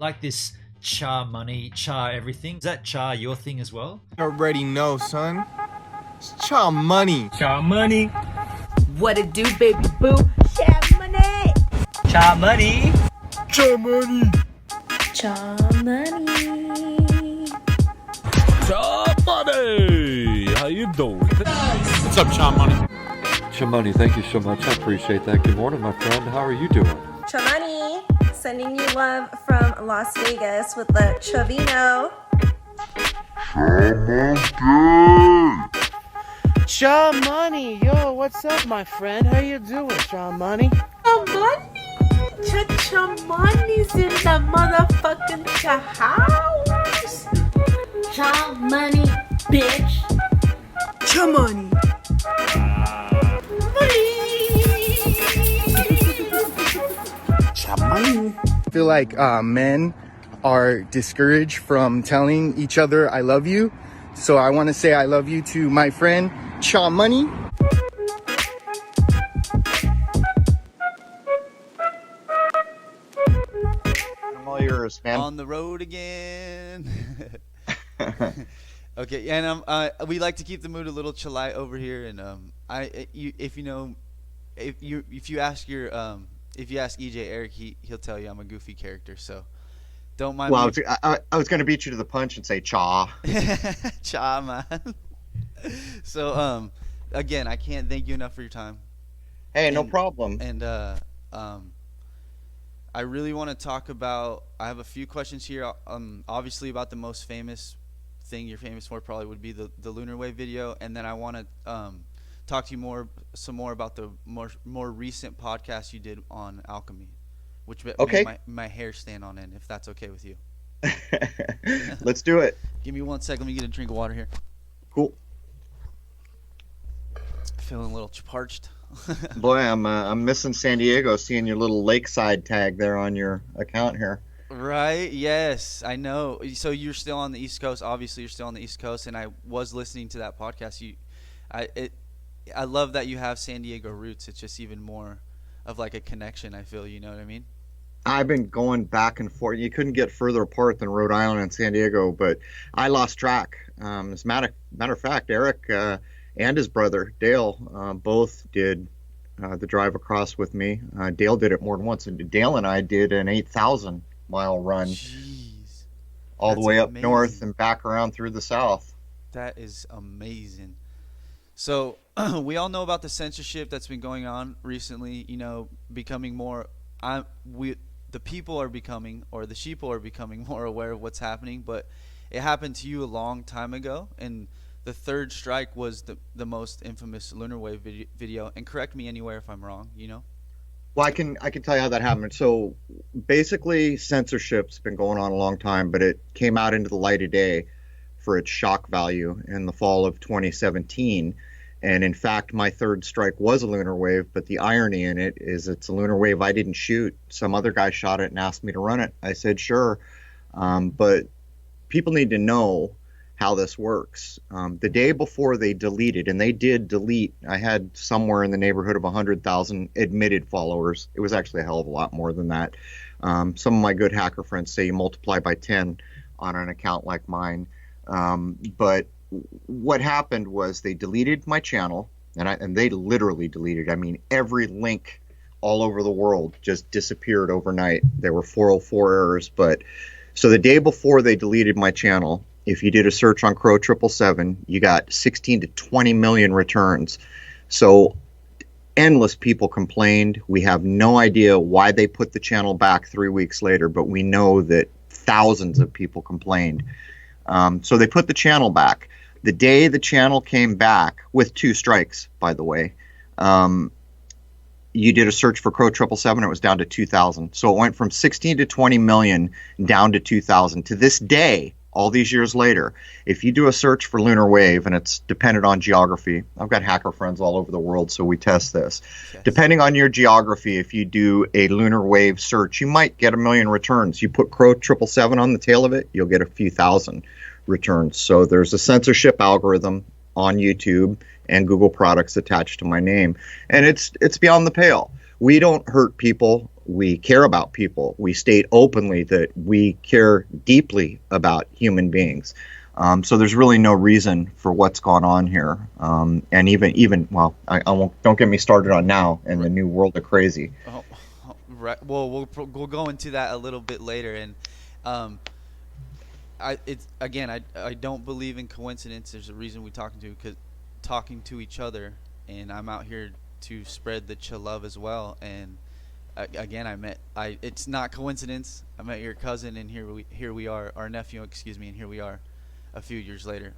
Like this CharMoney, Char everything. Is that Char your thing as well? Already know, son. It's ChaMoney. CharMoney. What it do, baby boo? ChaMoney. CharMoney. ChaMoney. ChaMoney. CharMoney! How you doing? What's up, ChaMoney? ChaMoney, thank you so much. I appreciate that. Good morning, my friend. How are you doing? ChaMoney, sending you love from Las Vegas with the Chavino. ChaMoney, yo, what's up, my friend? How you doing, ChaMoney? ChaMoney's in the motherfucking house. ChaMoney, bitch. ChaMoney. ChaMoney. I feel like men are discouraged from telling each other I love you. So I want to say I love you to my friend ChaMoney. I'm all yours, man. On the road again. Okay, and we like to keep the mood a little chillite over here, and if you ask EJ Eric, he'll tell you I'm a goofy character, so don't mind. Well, I was going to beat you to the punch and say cha. Cha, man. So again, I can't thank you enough for your time. Hey, no problem. And I really want to talk about. I have a few questions here. Obviously about the most famous thing you're famous for probably would be the lunar wave video, and then I want to talk to you some more about the more recent podcast you did on alchemy, which okay. made my hair stand on end, if that's okay with you. Let's do it. Give me 1 second. Let me get a drink of water here. Cool. Feeling a little parched. Boy, I'm missing San Diego. Seeing your little lakeside tag there on your account here. Right. Yes, I know. So you're still on the East Coast. Obviously, you're still on the East Coast, and I was listening to that podcast. I love that you have San Diego roots. It's just even more of like a connection, I feel. You know what I mean? I've been going back and forth. You couldn't get further apart than Rhode Island and San Diego, but I lost track. As a matter of fact, Eric and his brother Dale both did the drive across with me. Dale did it more than once, and Dale and I did an 8,000-mile run. Jeez. All the way up amazing. north and back around through the south. That is amazing. So we all know about the censorship that's been going on recently. You know, becoming more. The people are becoming, or the sheeple are becoming more aware of what's happening. But it happened to you a long time ago, and the third strike was the most infamous lunar wave video. And correct me anywhere if I'm wrong. You know. Well, I can tell you how that happened. So basically, censorship's been going on a long time, but it came out into the light of day for its shock value in the fall of 2017. And in fact, my third strike was a lunar wave, but the irony in it is it's a lunar wave I didn't shoot. Some other guy shot it and asked me to run it. I said, sure. But people need to know how this works. The day before they deleted, and they did delete, I had somewhere in the neighborhood of 100,000 admitted followers. It was actually a hell of a lot more than that. Some of my good hacker friends say you multiply by 10 on an account like mine. But what happened was they deleted my channel, and they literally deleted. I mean, every link all over the world just disappeared overnight. There were 404 errors, but so the day before they deleted my channel, if you did a search on CRROW777, you got 16 to 20 million returns. So endless people complained. We have no idea why they put the channel back 3 weeks later, but we know that thousands of people complained. So they put the channel back. The day the channel came back, with 2 strikes, by the way, you did a search for CRROW777, it was down to 2,000. So it went from 16 to 20 million down to 2,000. To this day, all these years later, if you do a search for lunar wave, and it's dependent on geography, I've got hacker friends all over the world, so we test this. Yes. Depending on your geography, if you do a lunar wave search, you might get 1 million returns. You put CRROW777 on the tail of it, you'll get a few thousand returns. So there's a censorship algorithm on YouTube and Google products attached to my name, and it's beyond the pale. We don't hurt people. we care about people. We state openly that we care deeply about human beings. So there's really no reason for what's gone on here. And even well, I won't. Don't get me started on now and the new world of crazy. Right. Well, we'll go into that a little bit later, and I don't believe in coincidence. There's a reason we talking to each other, and I'm out here to spread the love as well. And again, it's not coincidence. I met your cousin, and here we are, our nephew, excuse me, and here we are, a few years later.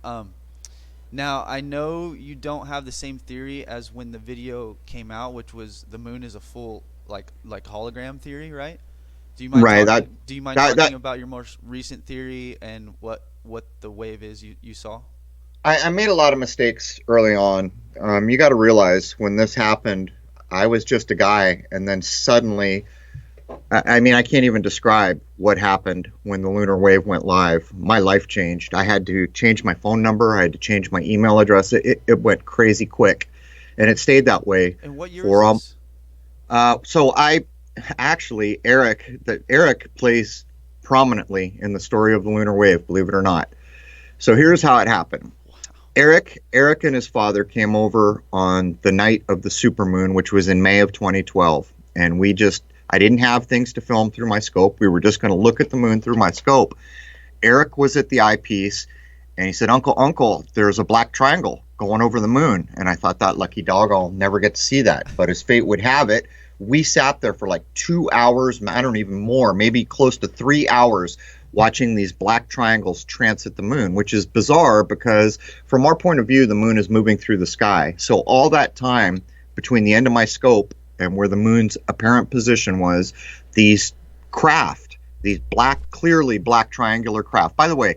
Now I know you don't have the same theory as when the video came out, which was the moon is a full like hologram theory, right? Do you mind talking about your most recent theory and what the wave is you saw? I made a lot of mistakes early on. You got to realize when this happened, I was just a guy, and then suddenly, I mean, I can't even describe what happened when the lunar wave went live. My life changed. I had to change my phone number. I had to change my email address. It went crazy quick, and it stayed that way. And what year is this? So I actually, Eric plays prominently in the story of the lunar wave, believe it or not. So here's how it happened. Eric and his father came over on the night of the supermoon, which was in May of 2012. And I didn't have things to film through my scope. We were just going to look at the moon through my scope. Eric was at the eyepiece, and he said, Uncle, there's a black triangle going over the moon. And I thought, that lucky dog, I'll never get to see that. But as fate would have it, we sat there for like 2 hours, I don't even more, maybe close to 3 hours, watching these black triangles transit the moon, which is bizarre because from our point of view, the moon is moving through the sky. So all that time between the end of my scope and where the moon's apparent position was, these clearly black triangular craft. By the way,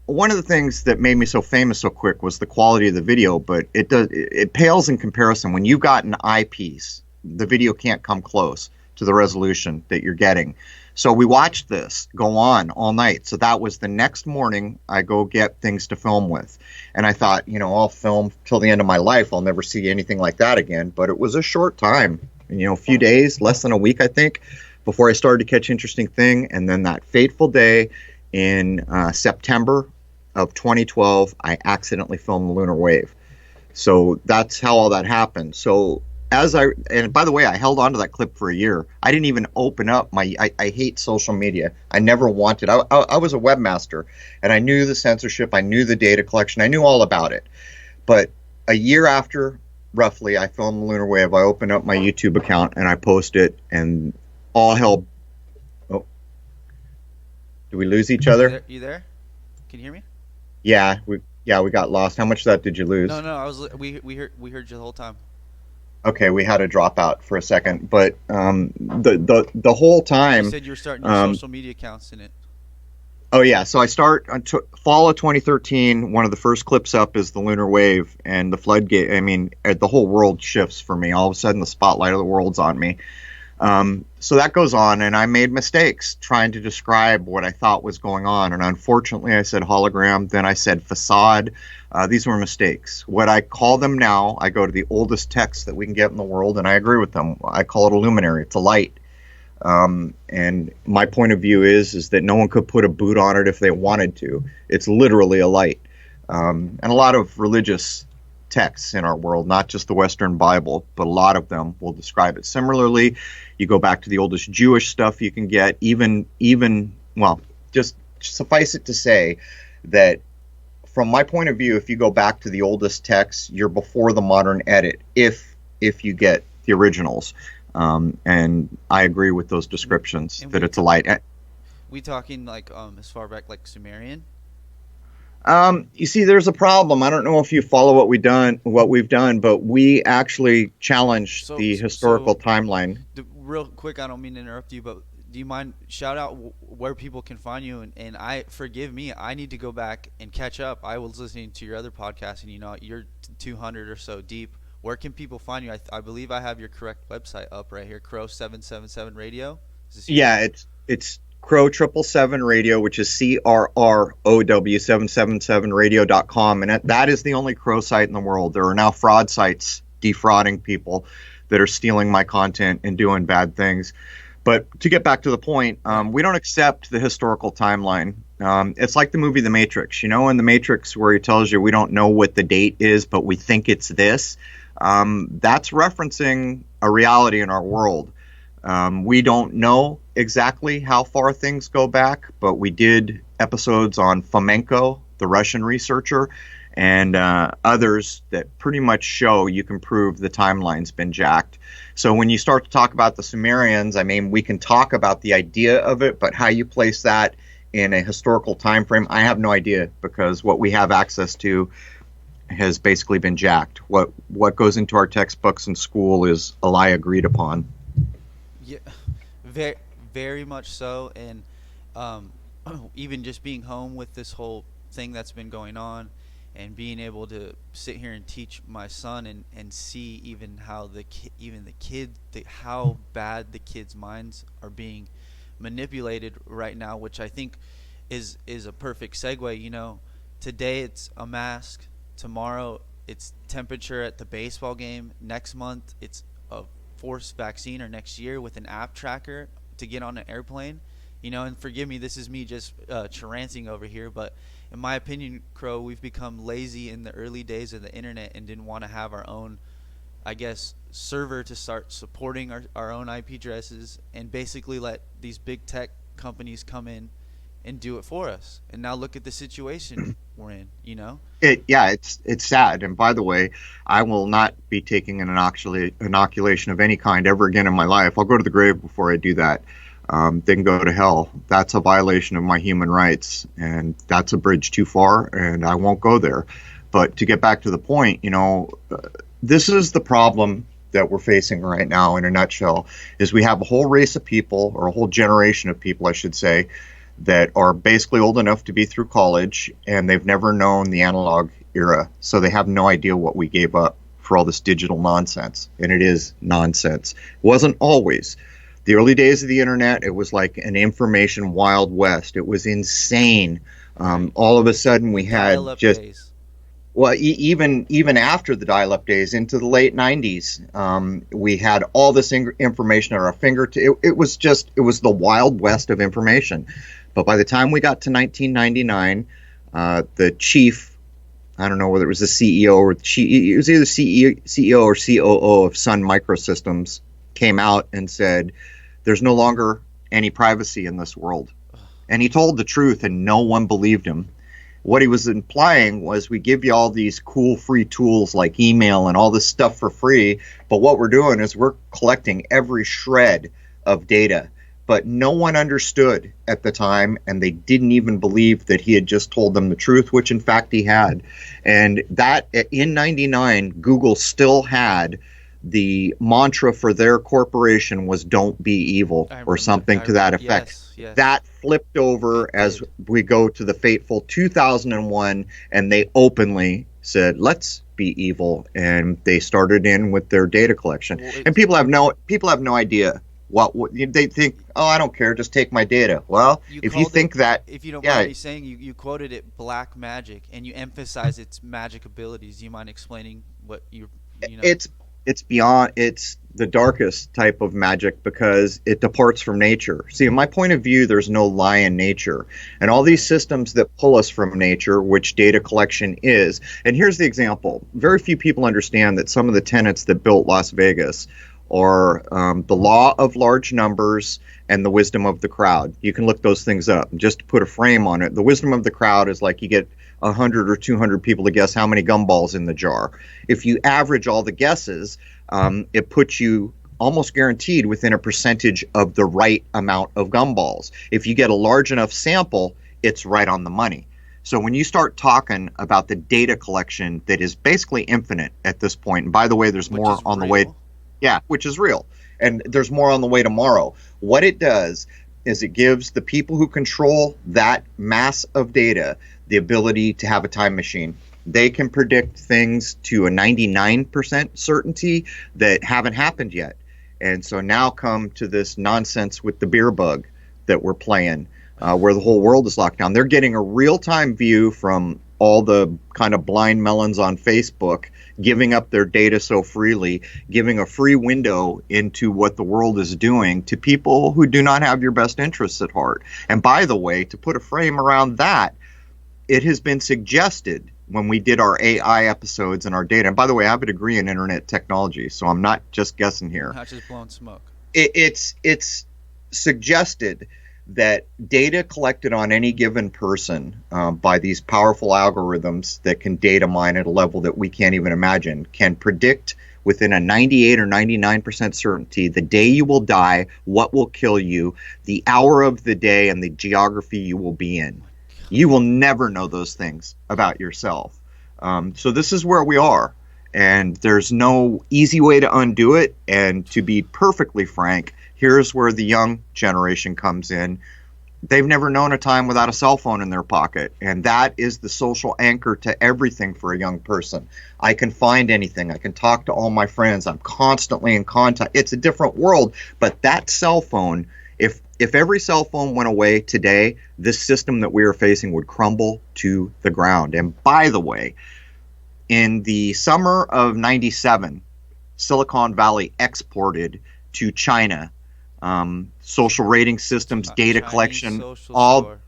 one of the things that made me so famous so quick was the quality of the video, but it pales in comparison. When you've got an eyepiece, the video can't come close to the resolution that you're getting. So we watched this go on all night. So that was the next morning. I go get things to film with. And I thought, I'll film till the end of my life. I'll never see anything like that again. But it was a short time, a few days, less than a week, I think, before I started to catch interesting thing. And then that fateful day in September of 2012, I accidentally filmed the lunar wave. So that's how all that happened. So and by the way, I held on to that clip for a year. I didn't even open up I hate social media. I never wanted. I was a webmaster, and I knew the censorship. I knew the data collection. I knew all about it. But a year after, roughly, I filmed the lunar wave, I opened up my YouTube account, and I posted it, and all hell. Oh. Did we lose each other? You there? Can you hear me? Yeah, we got lost. How much of that did you lose? No, we heard you the whole time. Okay, we had to drop out for a second, but the whole time. You said you were starting your social media accounts in it. Oh yeah, so I start fall of 2013. One of the first clips up is the lunar wave and the floodgate. I mean, the whole world shifts for me. All of a sudden, the spotlight of the world's on me. So that goes on, and I made mistakes trying to describe what I thought was going on. And unfortunately, I said hologram, then I said facade. These were mistakes. What I call them now, I go to the oldest text that we can get in the world, and I agree with them. I call it a luminary. It's a light. And my point of view is that no one could put a boot on it if they wanted to. It's literally a light. And a lot of religious texts in our world, not just the Western Bible, but a lot of them will describe it similarly. You go back to the oldest Jewish stuff you can get, even well, just suffice it to say that from my point of view, if you go back to the oldest texts, you're before the modern edit, if you get the originals. And I agree with those descriptions that it's a light. We talking like as far back like Sumerian? You see, there's a problem. I don't know if you follow what we've done, but we actually challenged the historical timeline. Real quick, I don't mean to interrupt you, but do you mind shout out where people can find you? And forgive me, I need to go back and catch up. I was listening to your other podcast, and you're 200 or so deep. Where can people find you? I believe I have your correct website up right here, CRROW777 Radio. Yeah, it's CRROW777 Radio, which is CRROW777radio.com, and that is the only Crow site in the world. There are now fraud sites defrauding people that are stealing my content and doing bad things. But to get back to the point, we don't accept the historical timeline. It's like the movie The Matrix, in The Matrix where he tells you we don't know what the date is, but we think it's this. That's referencing a reality in our world. We don't know exactly how far things go back, but we did episodes on Fomenko, the Russian researcher, and others that pretty much show you can prove the timeline's been jacked. So when you start to talk about the Sumerians, I mean, we can talk about the idea of it, but how you place that in a historical time frame, I have no idea, because what we have access to has basically been jacked. What goes into our textbooks in school is a lie agreed upon. Yeah, very, very much so. And even just being home with this whole thing that's been going on, and being able to sit here and teach my son and see even how how bad the kids' minds are being manipulated right now, which I think is a perfect segue. Today it's a mask, tomorrow it's temperature at the baseball game, next month it's a forced vaccine, or next year with an app tracker to get on an airplane. And forgive me, this is me just ranting over here, but in my opinion, CRROW, we've become lazy in the early days of the internet and didn't want to have our own, I guess, server to start supporting our own IP addresses, and basically let these big tech companies come in and do it for us. And now look at the situation we're in, It's sad. And by the way, I will not be taking an inoculation of any kind ever again in my life. I'll go to the grave before I do that. They can go to hell. That's a violation of my human rights, and that's a bridge too far, and I won't go there. But to get back to the point, this is the problem that we're facing right now in a nutshell, is we have a whole race of people, or a whole generation of people, I should say, that are basically old enough to be through college, and they've never known the analog era, so they have no idea what we gave up for all this digital nonsense, and it is nonsense. It wasn't always. The early days of the internet, it was like an information wild west. It was insane. All of a sudden, we had just days. Well, even after the dial-up days, into the late '90s, we had all this information at our fingertips. It was the wild west of information. But by the time we got to 1999, the chief, I don't know whether it was the CEO or it was either CEO or COO of Sun Microsystems, came out and said, there's no longer any privacy in this world. And he told the truth, and no one believed him. What he was implying was, we give you all these cool free tools like email and all this stuff for free, but what we're doing is we're collecting every shred of data. But no one understood at the time, and they didn't even believe that he had just told them the truth, which in fact he had. And that in '99, Google still had the mantra for their corporation was "Don't be evil," or something to that effect. Yes. That flipped over as we go to the fateful 2001, and they openly said, "Let's be evil," and they started in with their data collection. And people have no idea what they think. Oh, I don't care, just take my data. Well, if you think that, if you don't mind me saying, you quoted it black magic, and you emphasize its magic abilities. Do you mind explaining what you know? It's beyond, it's the darkest type of magic, because it departs from nature. See, in my point of view, there's no lie in nature. And all these systems that pull us from nature, which data collection is, and here's the example. Very few people understand that some of the tenets that built Las Vegas are the law of large numbers and the wisdom of the crowd. You can look those things up. Just to put a frame on it, the wisdom of the crowd is like you get 100 or 200 people to guess how many gumballs in the jar. If you average all the guesses, it puts you almost guaranteed within a percentage of the right amount of gumballs. If you get a large enough sample, it's right on the money. So when you start talking about the data collection that is basically infinite at this point, and by the way, there's more on the way. Yeah, which is real. And there's more on the way tomorrow. What it does is it gives the people who control that mass of data the ability to have a time machine. They can predict things to a 99% certainty that haven't happened yet. And so now come to this nonsense with the beer bug that we're playing, where the whole world is locked down. They're getting a real-time view from all the kind of blind melons on Facebook giving up their data so freely, giving a free window into what the world is doing to people who do not have your best interests at heart. And by the way, to put a frame around that, it has been suggested when we did our AI episodes and our data, and by the way, I have a degree in internet technology, so I'm not just guessing here. Not just blowing smoke. It's suggested that data collected on any given person by these powerful algorithms that can data mine at a level that we can't even imagine can predict within a 98 or 99% certainty the day you will die, what will kill you, the hour of the day, and the geography you will be in. You will never know those things about yourself. So this is where we are, and there's no easy way to undo it. And to be perfectly frank, here's where the young generation comes in. They've never known a time without a cell phone in their pocket, and that is the social anchor to everything for a young person. I can find anything. I can talk to all my friends. I'm constantly in contact. It's a different world, but that cell phone, if every cell phone went away today, this system that we are facing would crumble to the ground. And by the way, in the summer of '97, Silicon Valley exported to China social rating systems, data collection, all score.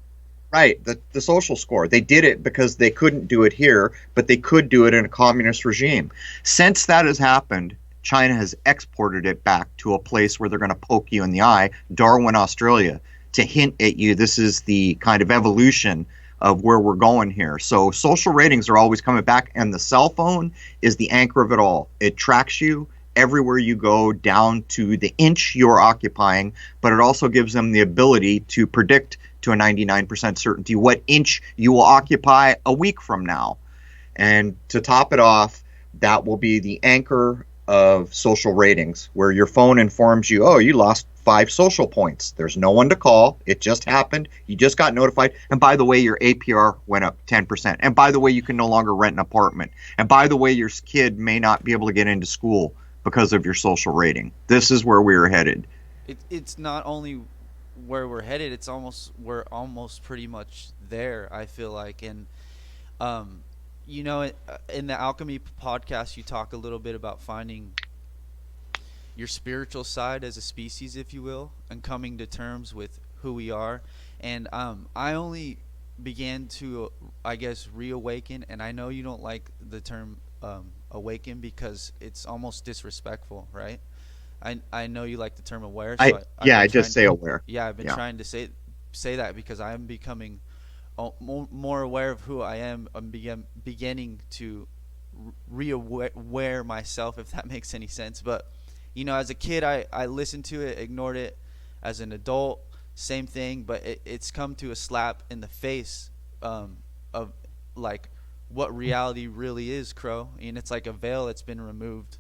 Right, the social score. They did it because they couldn't do it here, but they could do it in a communist regime. Since that has happened, China has exported it back to a place where they're going to poke you in the eye, Darwin, Australia, to hint at you this is the kind of evolution of where we're going here. So social ratings are always coming back, and the cell phone is the anchor of it all. It tracks you everywhere you go, down to the inch you're occupying, but it also gives them the ability to predict to a 99% certainty what inch you will occupy a week from now. And to top it off, that will be the anchor of social ratings, where your phone informs you, oh, you lost 5 social points. There's no one to call. It just happened. You just got notified. And by the way, your APR went up 10%. And by the way, you can no longer rent an apartment. And by the way, your kid may not be able to get into school because of your social rating. This is where we are headed. It's not only where we're headed, we're almost pretty much there, I feel like. And you know, in the Alchemy podcast, you talk a little bit about finding your spiritual side as a species, if you will, and coming to terms with who we are. And I only began to, I guess, reawaken, and I know you don't like the term awaken because it's almost disrespectful, right? I know you like the term aware. So I just say aware. Yeah, I've been trying to say that because I am becoming more aware of who I am. I'm beginning to re-aware myself, if that makes any sense. But you know, as a kid, I listened to it, ignored it. As an adult, same thing. But it's come to a slap in the face of like what reality really is, CRROW. And it's like a veil that's been removed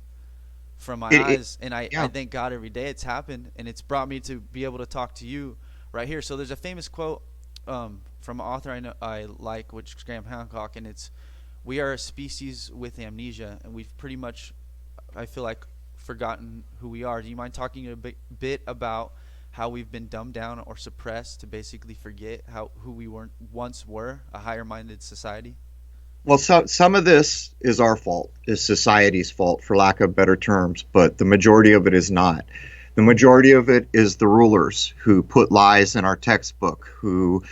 from my eyes. And I thank God every day it's happened, and it's brought me to be able to talk to you right here. So there's a famous quote from an author I like, which is Graham Hancock, and it's, "We are a species with amnesia, and we've pretty much, I feel like, forgotten who we are." Do you mind talking a bit about how we've been dumbed down or suppressed to basically forget who we once were, a higher-minded society? Well, some of this is our fault, is society's fault, for lack of better terms, but the majority of it is not. The majority of it is the rulers who put lies in our textbook, who,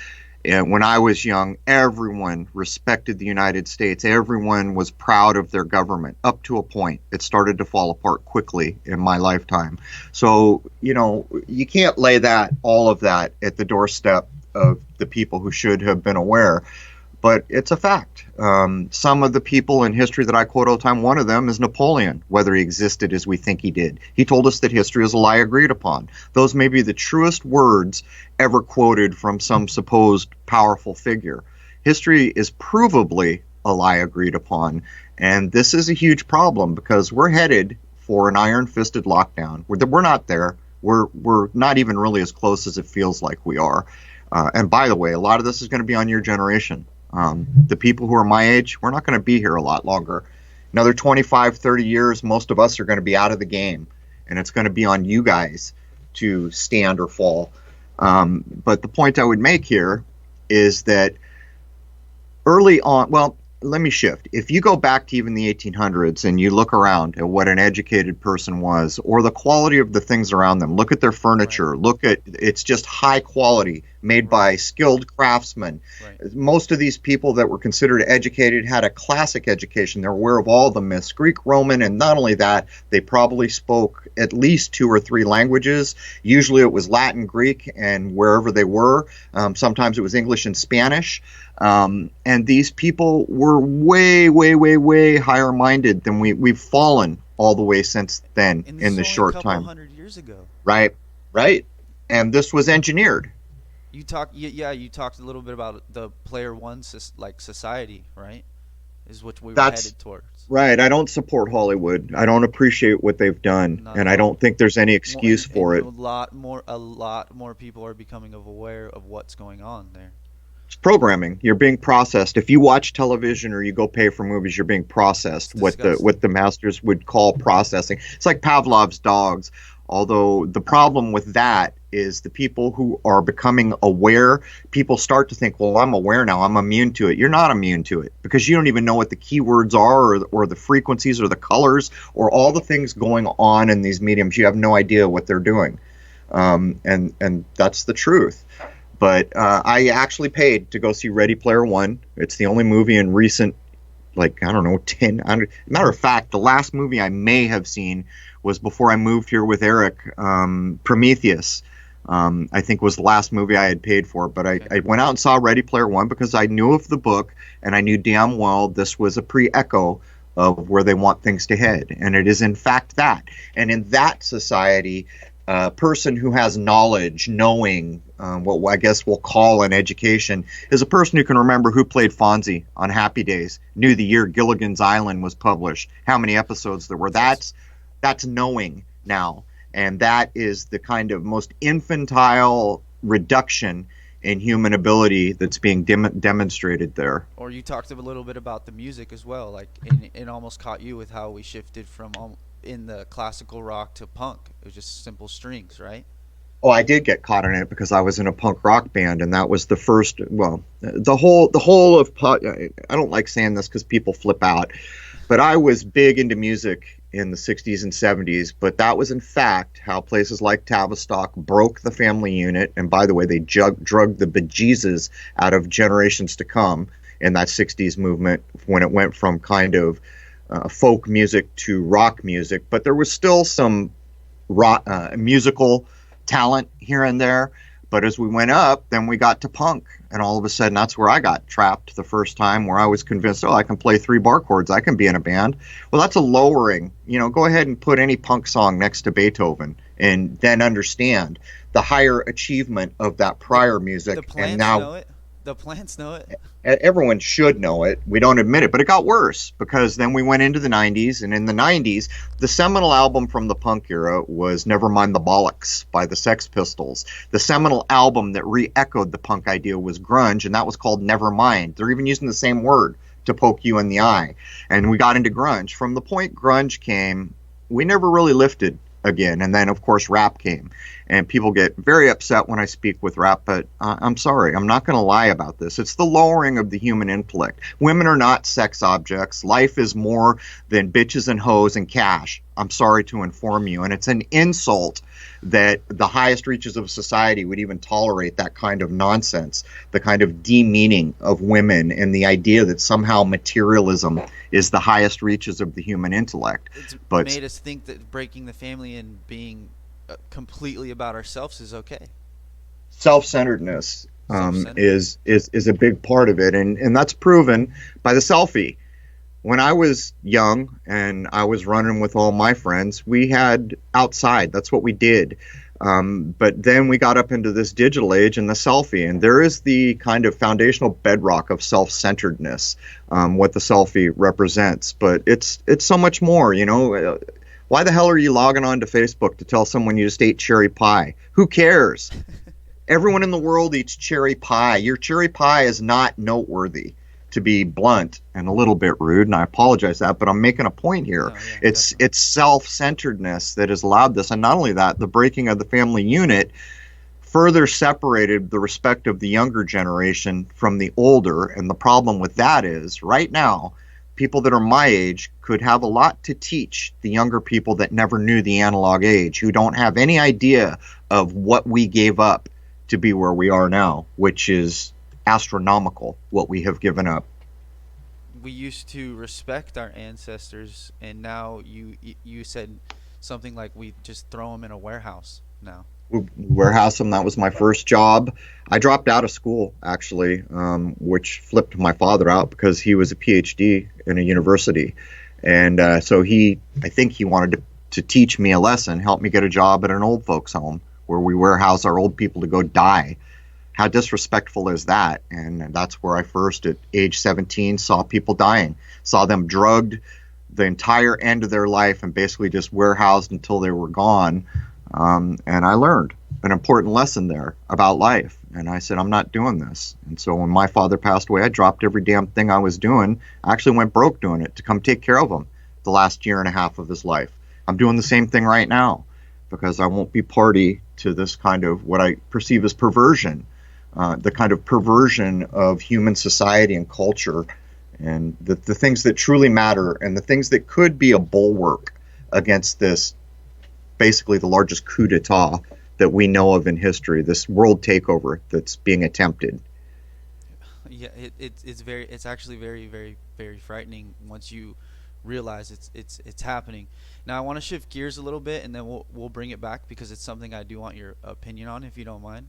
when I was young, everyone respected the United States. Everyone was proud of their government up to a point. It started to fall apart quickly in my lifetime. So, you know, you can't lay all of that at the doorstep of the people who should have been aware. But it's a fact. Some of the people in history that I quote all the time, one of them is Napoleon, whether he existed as we think he did. He told us that history is a lie agreed upon. Those may be the truest words ever quoted from some supposed powerful figure. History is provably a lie agreed upon. And this is a huge problem because we're headed for an iron-fisted lockdown. We're not there. We're not even really as close as it feels like we are. And by the way, a lot of this is going to be on your generation. The people who are my age, we're not going to be here a lot longer. Another 25, 30 years, most of us are going to be out of the game, and it's going to be on you guys to stand or fall. But the point I would make here is that early on, well, let me shift. If you go back to even the 1800s and you look around at what an educated person was, or the quality of the things around them, look at their furniture, Right. look at it's just high quality, made by skilled craftsmen. Right. Most of these people that were considered educated had a classic education. They're aware of all the myths, Greek, Roman, and not only that, they probably spoke at least 2 or 3 languages. Usually it was Latin, Greek, and wherever they were. Sometimes it was English and Spanish. And these people were way, way, way, way higher minded than we've fallen all the way since then And in this short a couple time. hundred years ago. Right, right. And this was engineered. You talked a little bit about the player one like society, right? Is what we were headed towards. Right. I don't support Hollywood. I don't appreciate what they've done, Not and at I all. don't think there's any excuse for it. A lot more people are becoming aware of what's going on there. It's programming. You're being processed. If you watch television or you go pay for movies, you're being processed. It's What disgusting. the masters would call processing. It's like Pavlov's dogs. Although the problem with that is the people who are becoming aware, people start to think, well, I'm aware now, I'm immune to it. You're not immune to it because you don't even know what the keywords are or the frequencies or the colors or all the things going on in these mediums. You have no idea what they're doing. And that's the truth. But I actually paid to go see Ready Player One. It's the only movie in recent, like, I don't know, 10. Matter of fact, the last movie I may have seen was before I moved here with Eric, Prometheus. I think was the last movie I had paid for. But I went out and saw Ready Player One because I knew of the book and I knew damn well this was a pre-echo of where they want things to head. And it is in fact that. And in that society, a person who has knowledge, knowing, what I guess we'll call an education, is a person who can remember who played Fonzie on Happy Days, knew the year Gilligan's Island was published, how many episodes there were. That's knowing now. And that is the kind of most infantile reduction in human ability that's being demonstrated there. Or you talked a little bit about the music as well, like it almost caught you with how we shifted from in the classical rock to punk. It was just simple strings, right? Oh, I did get caught in it because I was in a punk rock band, and that was the first. Well, the whole of I don't like saying this because people flip out, but I was big into music in the 60s and 70s. But that was in fact how places like Tavistock broke the family unit, and by the way, they drugged the bejesus out of generations to come in that 60s movement when it went from kind of folk music to rock music. But there was still some rock musical talent here and there. But as we went up, then we got to punk, and all of a sudden that's where I got trapped the first time, where I was convinced, oh, I can play 3 bar chords, I can be in a band. Well, that's a lowering. Go ahead and put any punk song next to Beethoven and then understand the higher achievement of that prior music. The plants And now know it. The plants know it. everyone should know it. We don't admit it, but it got worse because then we went into the 90s, and in the 90s, the seminal album from the punk era was Nevermind the Bollocks by the Sex Pistols. The seminal album that re-echoed the punk idea was grunge, and that was called Nevermind. They're even using the same word to poke you in the eye. And we got into grunge. From the point grunge came, we never really lifted again. And then, of course, rap came. And people get very upset when I speak with rap, but I'm sorry, I'm not going to lie about this. It's the lowering of the human intellect. Women are not sex objects. Life is more than bitches and hoes and cash. I'm sorry to inform you. And it's an insult that the highest reaches of society would even tolerate that kind of nonsense, the kind of demeaning of women and the idea that somehow materialism is the highest reaches of the human intellect. It's But made us think that breaking the family and being completely about ourselves is okay. self-centeredness is a big part of it, and that's proven by the selfie. When I was young and I was running with all my friends, we had outside. That's what we did. But then we got up into this digital age and the selfie, and there is the kind of foundational bedrock of self-centeredness, what the selfie represents. But it's so much more, Why the hell are you logging on to Facebook to tell someone you just ate cherry pie? Who cares? Everyone in the world eats cherry pie. Your cherry pie is not noteworthy, to be blunt and a little bit rude, and I apologize for that, but I'm making a point here. It's self-centeredness that has allowed this, and not only that, the breaking of the family unit further separated the respect of the younger generation from the older. And the problem with that is right now, people that are my age could have a lot to teach the younger people that never knew the analog age, who don't have any idea of what we gave up to be where we are now, which is astronomical, what we have given up. We used to respect our ancestors, and now you said something like we just throw them in a warehouse now. We warehouse them. That was my first job. I dropped out of school, actually, which flipped my father out because he was a PhD in a university. And so I think he wanted to teach me a lesson, help me get a job at an old folks home where we warehouse our old people to go die. How disrespectful is that? And that's where I first, at age 17, saw people dying, saw them drugged the entire end of their life and basically just warehoused until they were gone. And I learned an important lesson there about life. And I said, I'm not doing this. And so when my father passed away, I dropped every damn thing I was doing. I actually went broke doing it to come take care of him the last year and a half of his life. I'm doing the same thing right now because I won't be party to this kind of what I perceive as perversion, the kind of perversion of human society and culture, and the things that truly matter and the things that could be a bulwark against this, basically the largest coup d'etat that we know of in history, this world takeover that's being attempted. Yeah, it's actually very, very, very frightening once you realize it's happening. Now I want to shift gears a little bit, and then we'll bring it back because it's something I do want your opinion on, if you don't mind.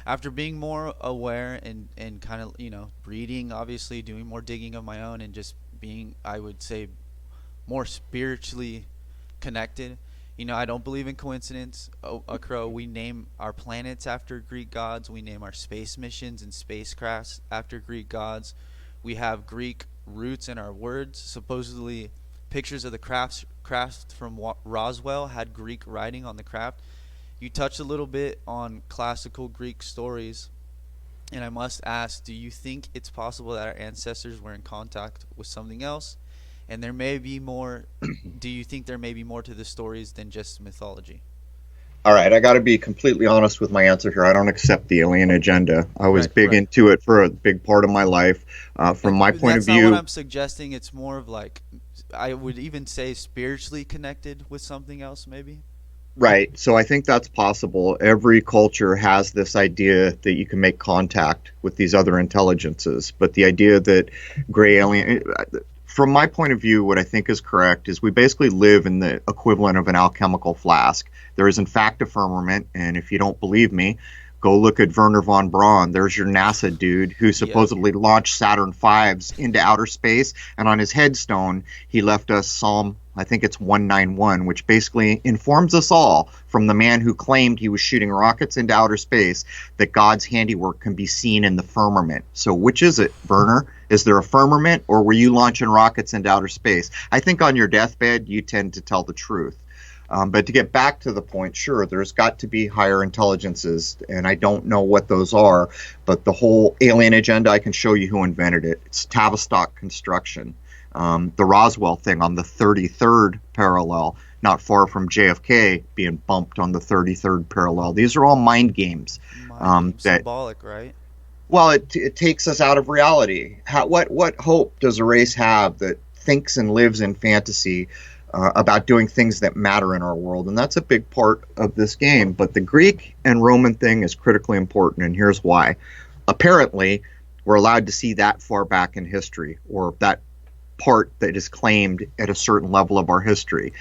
After being more aware and kind of, reading, obviously doing more digging of my own, and just being, I would say, more spiritually connected. I don't believe in coincidence. CRROW, we name our planets after Greek gods. We name our space missions and spacecrafts after Greek gods. We have Greek roots in our words. Supposedly, pictures of the craft from Roswell had Greek writing on the craft. You touched a little bit on classical Greek stories, and I must ask, do you think it's possible that our ancestors were in contact with something else? And there may be more. Do you think there may be more to the stories than just mythology? All right, I got to be completely honest with my answer here. I don't accept the alien agenda. I was big into it for a big part of my life. From my point of view, that's not what I'm suggesting. It's more of like, I would even say spiritually connected with something else, maybe. Right. So I think that's possible. Every culture has this idea that you can make contact with these other intelligences, but the idea that gray alien, from my point of view, what I think is correct is we basically live in the equivalent of an alchemical flask. There is in fact a firmament, and if you don't believe me, go look at Werner von Braun. There's your NASA dude who supposedly launched Saturn V's into outer space, and on his headstone he left us Psalm, I think it's 191, which basically informs us all from the man who claimed he was shooting rockets into outer space that God's handiwork can be seen in the firmament. So which is it, Werner? Is there a firmament, or were you launching rockets into outer space? I think on your deathbed you tend to tell the truth. But to get back to the point, sure, there's got to be higher intelligences, and I don't know what those are, but the whole alien agenda, I can show you who invented it. It's Tavistock construction. The Roswell thing on the 33rd parallel, not far from JFK being bumped on the 33rd parallel. These are all mind games. Symbolic, right? Well, it takes us out of reality. What hope does a race have that thinks and lives in fantasy about doing things that matter in our world? And that's a big part of this game. But the Greek and Roman thing is critically important, and here's why. Apparently, we're allowed to see that far back in history, or that part that is claimed at a certain level of our history.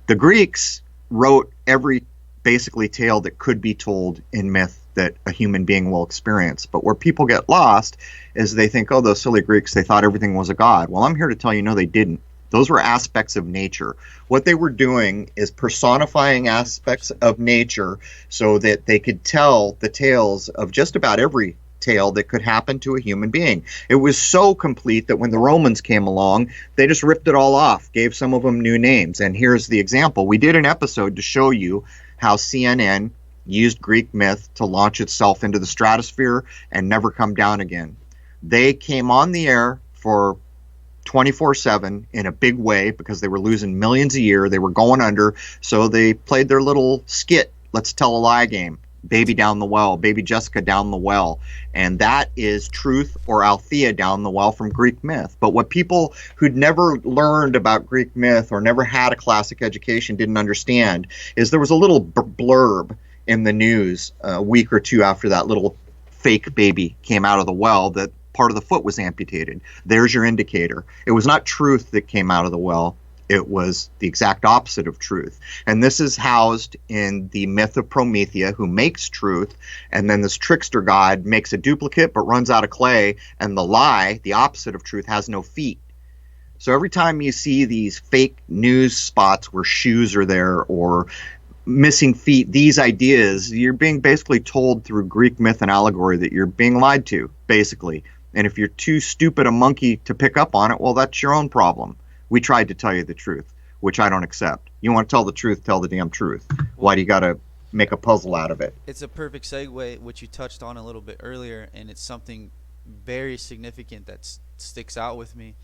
The Greeks wrote every basically tale that could be told in myth that a human being will experience. But where people get lost is they think, oh, those silly Greeks, they thought everything was a god. Well, I'm here to tell you, no, they didn't. Those were aspects of nature. What they were doing is personifying aspects of nature so that they could tell the tales of just about every tale that could happen to a human being. It was so complete that when the Romans came along, they just ripped it all off, gave some of them new names. And here's the example. We did an episode to show you how CNN used Greek myth to launch itself into the stratosphere and never come down again. They came on the air for 24/7 in a big way because they were losing millions a year. They were going under, so they played their little skit let's tell a lie game. Baby down the well, baby Jessica down the well. And that is truth or Althea down the well from Greek myth. But what people who'd never learned about Greek myth or never had a classic education didn't understand is there was a little blurb in the news a week or two after that little fake baby came out of the well that part of the foot was amputated. There's your indicator. It was not truth that came out of the well. It was the exact opposite of truth. And this is housed in the myth of Promethea, who makes truth, and then this trickster god makes a duplicate but runs out of clay, and the lie, the opposite of truth, has no feet. So every time you see these fake news spots where shoes are there or missing feet, these ideas, you're being basically told through Greek myth and allegory that you're being lied to, basically. And if you're too stupid a monkey to pick up on it, well, that's your own problem. We tried to tell you the truth, which I don't accept. You want to tell the truth, tell the damn truth. Why do you got to make a puzzle out of it? It's a perfect segue, which you touched on a little bit earlier, and it's something very significant that sticks out with me,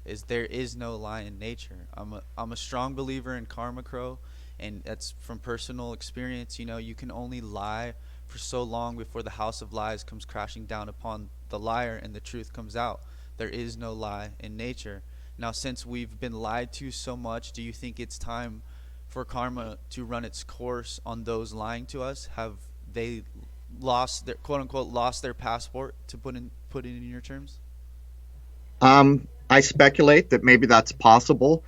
is there is no lie in nature. I'm a strong believer in karma, CRROW, and that's from personal experience. You know, you can only lie for so long before the house of lies comes crashing down upon the liar and the truth comes out. There is no lie in nature. Now, since we've been lied to so much, do you think it's time for karma to run its course on those lying to us? Have they lost their, quote unquote, lost their passport, to put it in your terms? I speculate that maybe that's possible.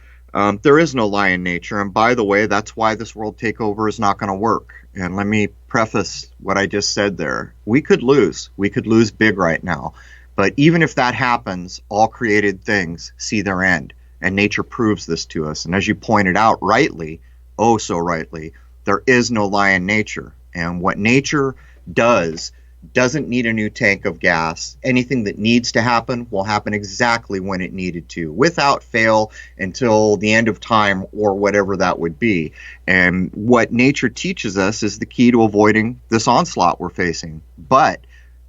There is no lie in nature, and by the way, that's why this world takeover is not going to work. And let me preface what I just said there. We could lose big right now. But even if that happens, all created things see their end, and nature proves this to us. And as you pointed out rightly, oh so rightly, there is no lie in nature. And what nature doesn't need a new tank of gas. Anything that needs to happen will happen exactly when it needed to, without fail, until the end of time or whatever that would be. And what nature teaches us is the key to avoiding this onslaught we're facing. But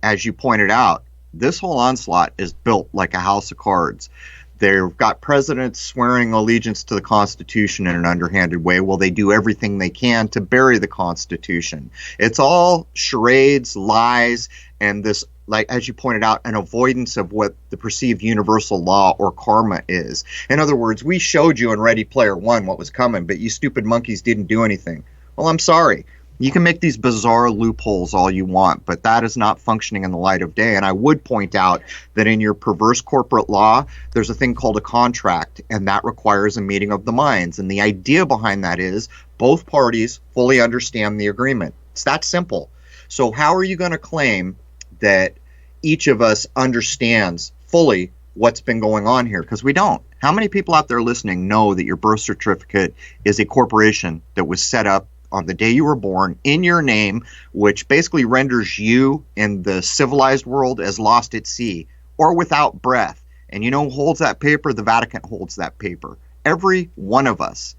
as you pointed out, this whole onslaught is built like a house of cards. They've got presidents swearing allegiance to the Constitution in an underhanded way while they do everything they can to bury the Constitution. It's all charades, lies, and this, like as you pointed out, an avoidance of what the perceived universal law or karma is. In other words, we showed you in Ready Player One what was coming, but you stupid monkeys didn't do anything. Well, I'm sorry. You can make these bizarre loopholes all you want, but that is not functioning in the light of day. And I would point out that in your perverse corporate law, there's a thing called a contract, and that requires a meeting of the minds. And the idea behind that is both parties fully understand the agreement. It's that simple. So how are you going to claim that each of us understands fully what's been going on here? Because we don't. How many people out there listening know that your birth certificate is a corporation that was set up on the day you were born in your name, which basically renders you in the civilized world as lost at sea or without breath? And you know who holds that paper? The Vatican holds that paper. Every one of us.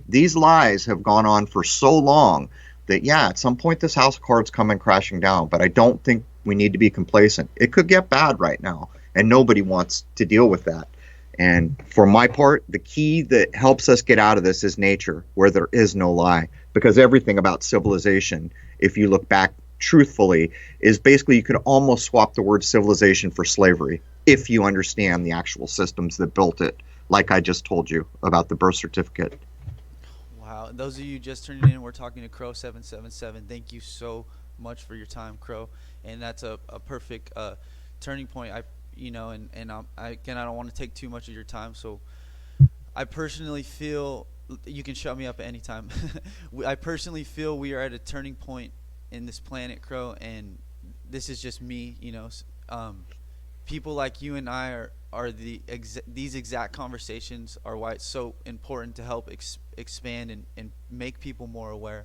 These lies have gone on for so long that, yeah, at some point this house of cards coming crashing down, but I don't think we need to be complacent. It could get bad right now, and nobody wants to deal with that. And for my part, the key that helps us get out of this is nature, where there is no lie. Because everything about civilization, if you look back truthfully, is basically you could almost swap the word civilization for slavery if you understand the actual systems that built it, like I just told you about the birth certificate. Wow. Those of you just turning in, we're talking to CRROW777. Thank you so much for your time, CRROW. And that's a perfect turning point. I don't want to take too much of your time, so I personally feel you can shut me up at any time. I personally feel we are at a turning point in this planet, CRROW, and this is just me. People like you and I are these exact conversations are why it's so important to help expand and make people more aware.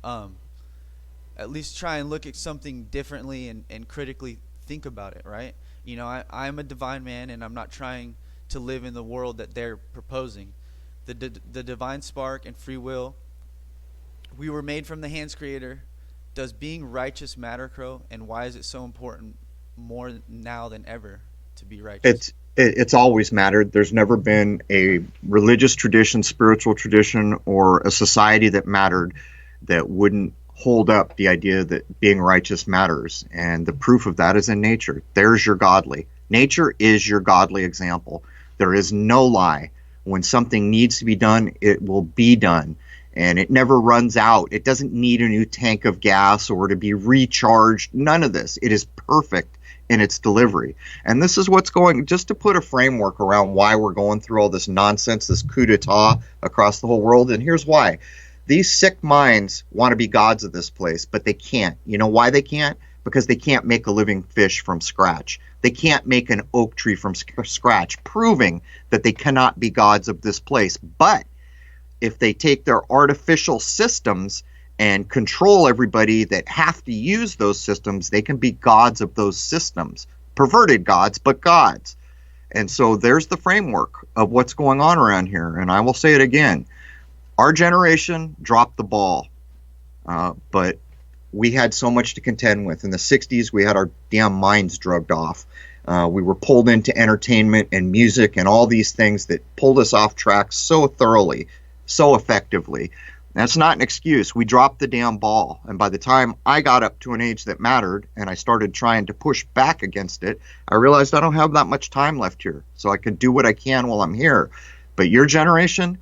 At least try and look at something differently and critically think about it, right? I'm a divine man, and I'm not trying to live in the world that they're proposing. The divine spark and free will, we were made from the hands creator. Does being righteous matter, CRROW? And why is it so important more now than ever to be righteous? It's always mattered. There's never been a religious tradition, spiritual tradition, or a society that mattered that wouldn't hold up the idea that being righteous matters. And the proof of that is in nature. There's your godly. Nature is your godly example. There is no lie. When something needs to be done, it will be done. And it never runs out. It doesn't need a new tank of gas or to be recharged. None of this. It is perfect in its delivery. And this is what's going, just to put a framework around why we're going through all this nonsense, this coup d'etat across the whole world. And here's why. These sick minds want to be gods of this place, but they can't. You know why they can't? Because they can't make a living fish from scratch. They can't make an oak tree from scratch, proving that they cannot be gods of this place. But if they take their artificial systems and control everybody that have to use those systems, they can be gods of those systems. Perverted gods, but gods. And so there's the framework of what's going on around here. And I will say it again. Our generation dropped the ball, but we had so much to contend with. In the 60s, we had our damn minds drugged off. We were pulled into entertainment and music and all these things that pulled us off track so thoroughly, so effectively. That's not an excuse. We dropped the damn ball. And by the time I got up to an age that mattered and I started trying to push back against it, I realized I don't have that much time left here. So I can do what I can while I'm here. But your generation,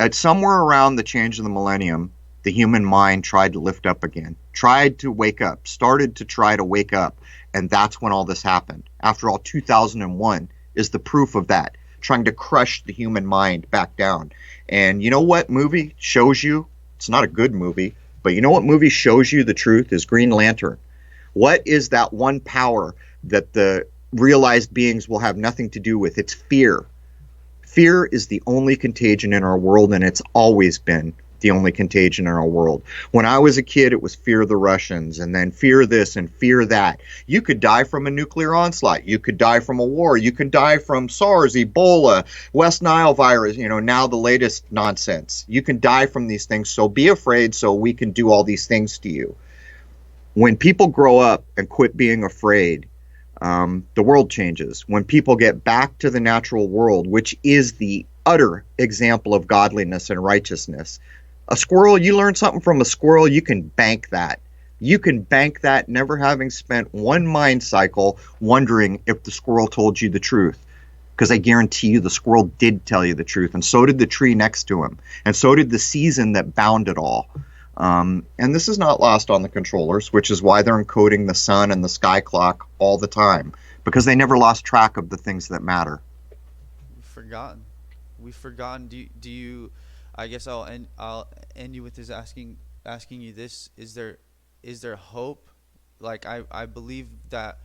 at somewhere around the change of the millennium, the human mind tried to lift up again, tried to wake up, started to try to wake up. And that's when all this happened. After all, 2001 is the proof of that, trying to crush the human mind back down. And you know what movie shows you? It's not a good movie, but you know what movie shows you the truth is Green Lantern. What is that one power that the realized beings will have nothing to do with? It's fear. Fear is the only contagion in our world, and it's always been the only contagion in our world. When I was a kid, it was fear of the Russians, and then fear this and fear that. You could die from a nuclear onslaught. You could die from a war. You could die from SARS, Ebola, West Nile virus, now the latest nonsense. You can die from these things, so be afraid so we can do all these things to you. When people grow up and quit being afraid, the world changes. When people get back to the natural world, which is the utter example of godliness and righteousness. A squirrel, you learn something from a squirrel, you can bank that. You can bank that, never having spent one mind cycle wondering if the squirrel told you the truth. Because I guarantee you the squirrel did tell you the truth, and so did the tree next to him, and so did the season that bound it all. And this is not lost on the controllers, which is why they're encoding the sun and the sky clock all the time, because they never lost track of the things that matter. We've forgotten. Do you? I guess I'll end you with this asking you this: Is there hope? Like I believe that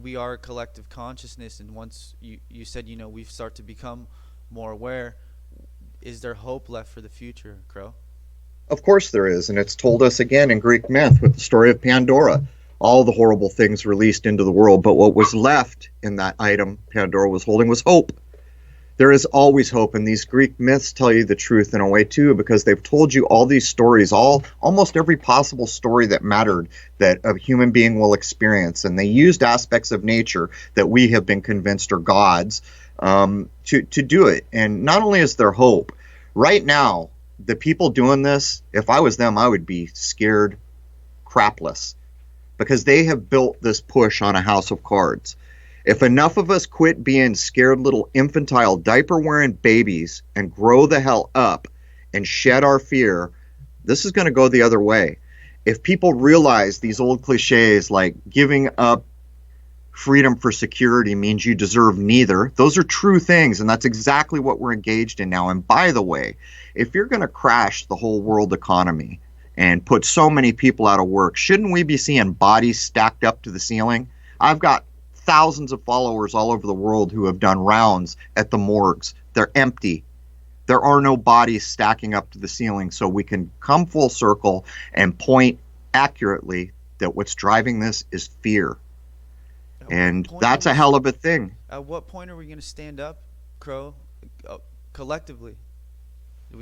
we are a collective consciousness, and once you said we start to become more aware. Is there hope left for the future, Crow? Of course there is, and it's told us again in Greek myth with the story of Pandora. All the horrible things released into the world, but what was left in that item Pandora was holding was hope. There is always hope, and these Greek myths tell you the truth in a way too, because they've told you all these stories, almost every possible story that mattered that a human being will experience, and they used aspects of nature that we have been convinced are gods to do it. And not only is there hope, right now, the people doing this, if I was them, I would be scared crapless, because they have built this push on a house of cards. If enough of us quit being scared little infantile diaper-wearing babies and grow the hell up and shed our fear, this is going to go the other way. If people realize these old cliches like giving up freedom for security means you deserve neither, those are true things, and that's exactly what we're engaged in now. And by the way, if you're going to crash the whole world economy and put so many people out of work, shouldn't we be seeing bodies stacked up to the ceiling? I've got thousands of followers all over the world who have done rounds at the morgues. They're empty. There are no bodies stacking up to the ceiling, so we can come full circle and point accurately that what's driving this is fear. And that's a hell of a thing. At what point are we going to stand up, Crow, collectively?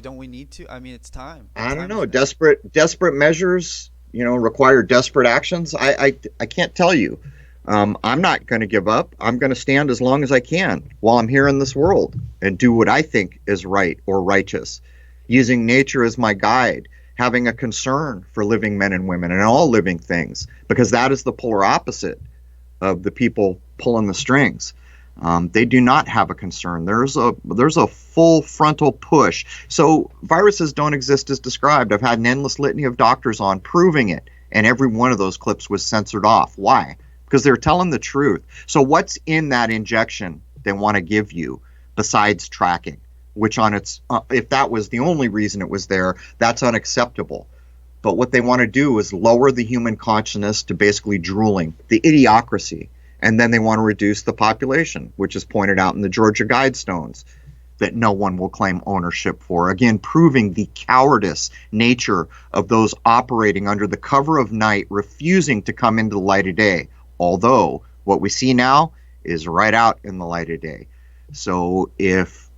Don't we need to? I mean, it's time. I don't know. Desperate measures, require desperate actions. I can't tell you. I'm not going to give up. I'm going to stand as long as I can while I'm here in this world and do what I think is right or righteous, using nature as my guide, having a concern for living men and women and all living things, because that is the polar opposite of the people pulling the strings. They do not have a concern. There's a full frontal push. So viruses don't exist as described. I've had an endless litany of doctors on proving it, and every one of those clips was censored off. Why? Because they're telling the truth. So what's in that injection they want to give you besides tracking? Which on its, if that was the only reason it was there, that's unacceptable. But what they want to do is lower the human consciousness to basically drooling, the idiocracy. And then they want to reduce the population, which is pointed out in the Georgia Guidestones, that no one will claim ownership for. Again, proving the cowardice nature of those operating under the cover of night, refusing to come into the light of day. Although what we see now is right out in the light of day. So if,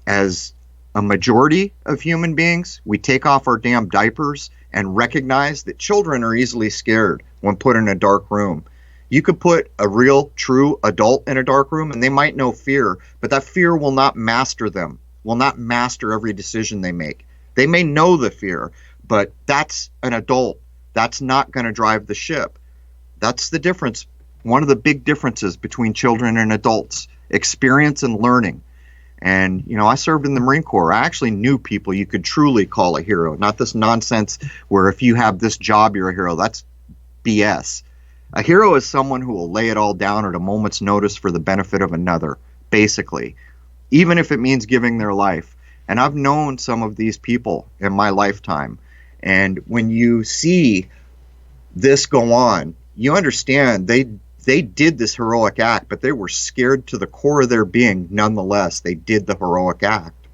as a majority of human beings, we take off our damn diapers and recognize that children are easily scared when put in a dark room. You could put a real, true adult in a dark room and they might know fear, but that fear will not master them, will not master every decision they make. They may know the fear, but that's an adult. That's not going to drive the ship. That's the difference. One of the big differences between children and adults, experience and learning. And, you know, I served in the Marine Corps. I actually knew people you could truly call a hero, not this nonsense where if you have this job, you're a hero. That's BS. A hero is someone who will lay it all down at a moment's notice for the benefit of another, basically, even if it means giving their life. And I've known some of these people in my lifetime. And when you see this go on, you understand they did this heroic act, but they were scared to the core of their being. Nonetheless, they did the heroic act.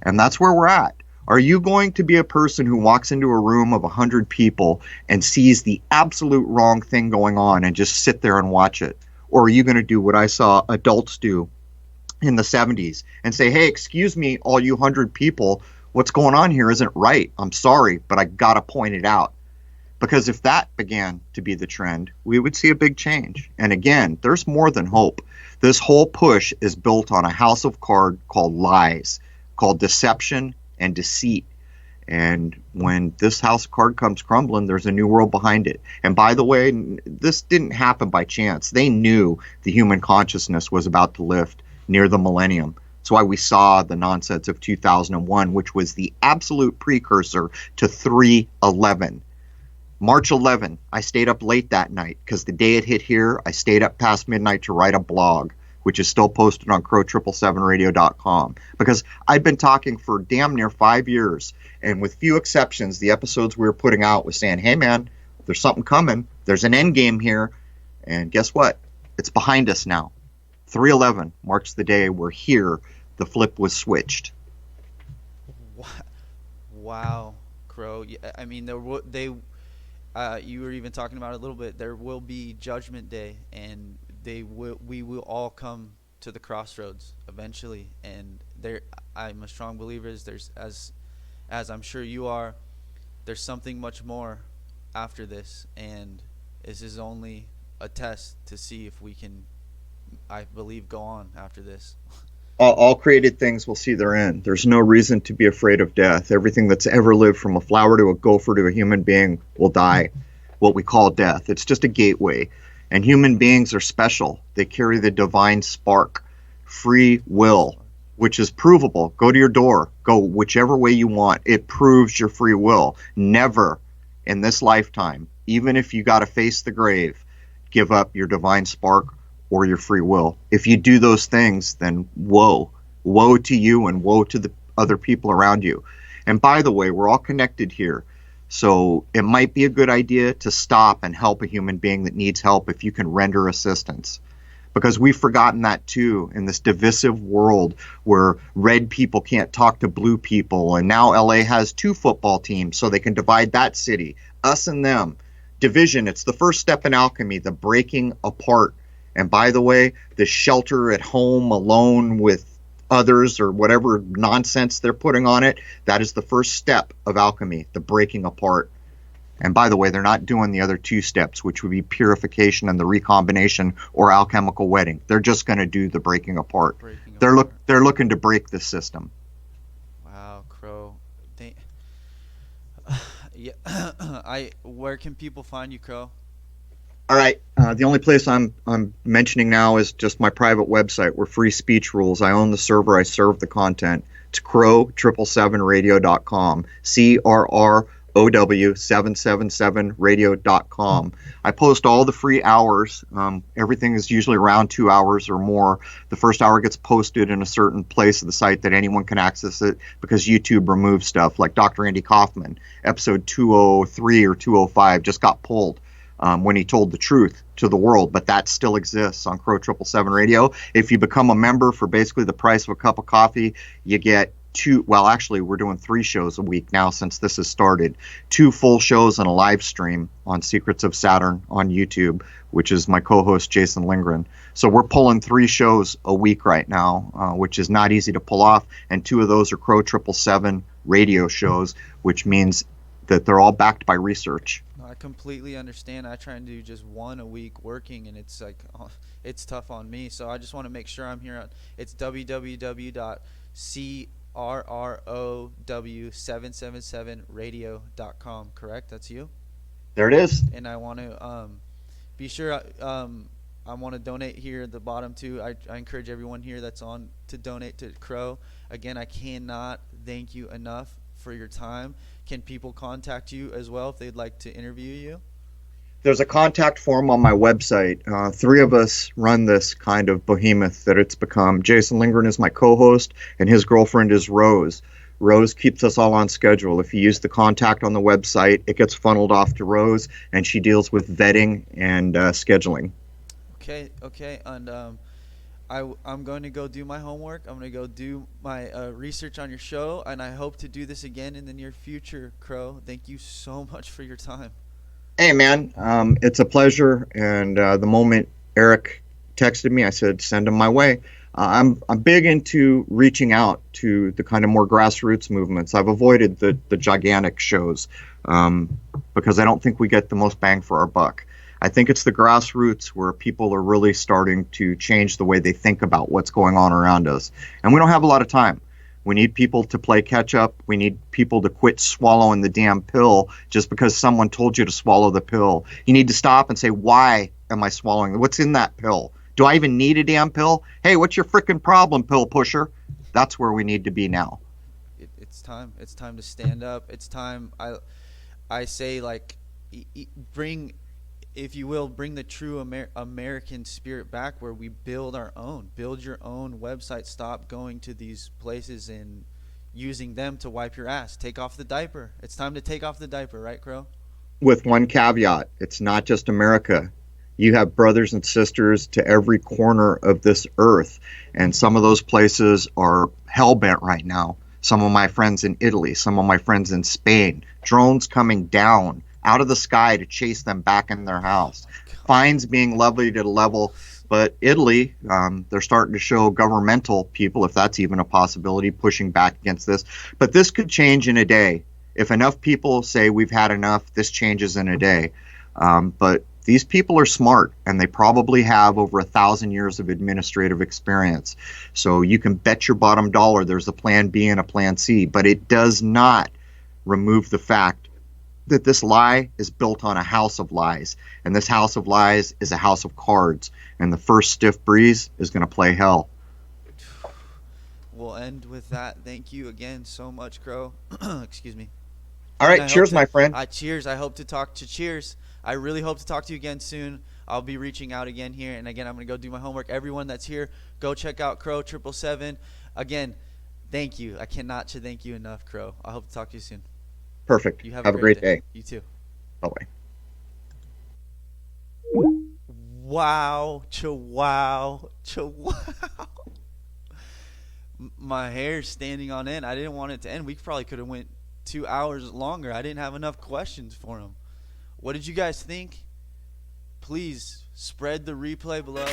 And that's where we're at. Are you going to be a person who walks into a room of 100 people and sees the absolute wrong thing going on and just sit there and watch it? Or are you going to do what I saw adults do in the 70s and say, hey, excuse me, all you 100 people, what's going on here isn't right. I'm sorry, but I got to point it out. Because if that began to be the trend, we would see a big change. And again, there's more than hope. This whole push is built on a house of cards called lies, called deception and deceit. And when this house of cards comes crumbling, there's a new world behind it. And by the way, this didn't happen by chance. They knew the human consciousness was about to lift near the millennium. That's why we saw the nonsense of 2001, which was the absolute precursor to 3/11. March 11, I stayed up late that night because the day it hit here, I stayed up past midnight to write a blog, which is still posted on CRROW777radio.com, because I've been talking for damn near 5 years, and with few exceptions, the episodes we were putting out was saying, hey man, there's something coming, there's an end game here, and guess what? It's behind us now. 3/11 marks the day we're here, the flip was switched. Wow, Crow. I mean, you were even talking about it a little bit. There will be Judgment Day, and we will all come to the crossroads eventually. And I'm a strong believer. There's as I'm sure you are. There's something much more after this, and this is only a test to see if we can, I believe, go on after this. All created things will see their end. There's no reason to be afraid of death. Everything that's ever lived, from a flower to a gopher to a human being, will die. What we call death. It's just a gateway. And human beings are special. They carry the divine spark, free will, which is provable. Go to your door. Go whichever way you want. It proves your free will. Never in this lifetime, even if you got to face the grave, give up your divine spark or your free will. If you do those things, then woe to you and woe to the other people around you. And by the way, we're all connected here. So it might be a good idea to stop and help a human being that needs help if you can render assistance. Because we've forgotten that too in this divisive world where red people can't talk to blue people. And now LA has 2 football teams so they can divide that city, us and them. Division, it's the first step in alchemy, the breaking apart. And by the way, the shelter at home alone with others or whatever nonsense they're putting on it, that is the first step of alchemy, the breaking apart. And by the way, they're not doing the other 2 steps, which would be purification and the recombination or alchemical wedding. They're just going to do the breaking apart. They're looking to break the system. Wow, Crow. Yeah. Where can people find you, Crow? All right. The only place I'm mentioning now is just my private website where free speech rules. I own the server. I serve the content. It's CRROW777radio.com. CRROW777radio.com. I post all the free hours. Everything is usually around 2 hours or more. The first hour gets posted in a certain place of the site that anyone can access it because YouTube removes stuff. Like Dr. Andy Kaufman, episode 203 or 205 just got pulled. When he told the truth to the world, but that still exists on CRROW777 Radio. If you become a member for basically the price of a cup of coffee, you get actually we're doing 3 shows a week now since this has started. 2 full shows and a live stream on Secrets of Saturn on YouTube, which is my co-host Jason Lindgren. So we're pulling 3 shows a week right now, which is not easy to pull off, and 2 of those are CRROW777 radio shows, which means that they're all backed by research. I completely understand. I try and do just 1 a week working, and it's like it's tough on me. So I just want to make sure I'm here. It's www.CRROW777radio.com. Correct? That's you. There it is. And I want to be sure. I want to donate here at the bottom too. I encourage everyone here that's on to donate to Crow. Again, I cannot thank you enough for your time. Can people contact you as well if they'd like to interview you? There's a contact form on my website. 3 of us run this kind of behemoth that it's become. Jason Lindgren is my co-host, and his girlfriend is Rose. Rose keeps us all on schedule. If you use the contact on the website, it gets funneled off to Rose, and she deals with vetting and scheduling. Okay, and I'm going to go do my homework. I'm going to go do my research on your show, and I hope to do this again in the near future, Crow. Thank you so much for your time. Hey, man, it's a pleasure. And the moment Eric texted me, I said, send him my way. I'm big into reaching out to the kind of more grassroots movements. I've avoided the gigantic shows because I don't think we get the most bang for our buck. I think it's the grassroots where people are really starting to change the way they think about what's going on around us. And we don't have a lot of time. We need people to play catch up. We need people to quit swallowing the damn pill just because someone told you to swallow the pill. You need to stop and say, why am I swallowing? What's in that pill? Do I even need a damn pill? Hey, what's your freaking problem, pill pusher? That's where we need to be now. It's time. It's time to stand up. It's time. I say, like, bring, if you will, bring the true American spirit back where we build our own. Build your own website. Stop going to these places and using them to wipe your ass. Take off the diaper. It's time to take off the diaper, right, Crow? With one caveat, it's not just America. You have brothers and sisters to every corner of this earth, and some of those places are hell-bent right now. Some of my friends in Italy, some of my friends in Spain, drones coming down out of the sky to chase them back in their house. Fines being levied at a level, but Italy, they're starting to show governmental people, if that's even a possibility, pushing back against this. But this could change in a day. If enough people say we've had enough, this changes in a day. But these people are smart, and they probably have over 1,000 years of administrative experience. So you can bet your bottom dollar there's a plan B and a plan C, but it does not remove the fact that this lie is built on a house of lies, and this house of lies is a house of cards, and the first stiff breeze is going to play hell. We'll end with that. Thank you again so much, Crow. Excuse me. All right, cheers, my friend. Cheers. I hope to talk to cheers. I really hope to talk to you again soon. I'll be reaching out again here, and again, I'm going to go do my homework. Everyone that's here, go check out CRROW777. Again, thank you. I cannot thank you enough, Crow. I hope to talk to you soon. Perfect. You have a great day. You too. Bye-bye. Wow. Wow. My hair's standing on end. I didn't want it to end. We probably could have went 2 hours longer. I didn't have enough questions for him. What did you guys think? Please spread the replay below.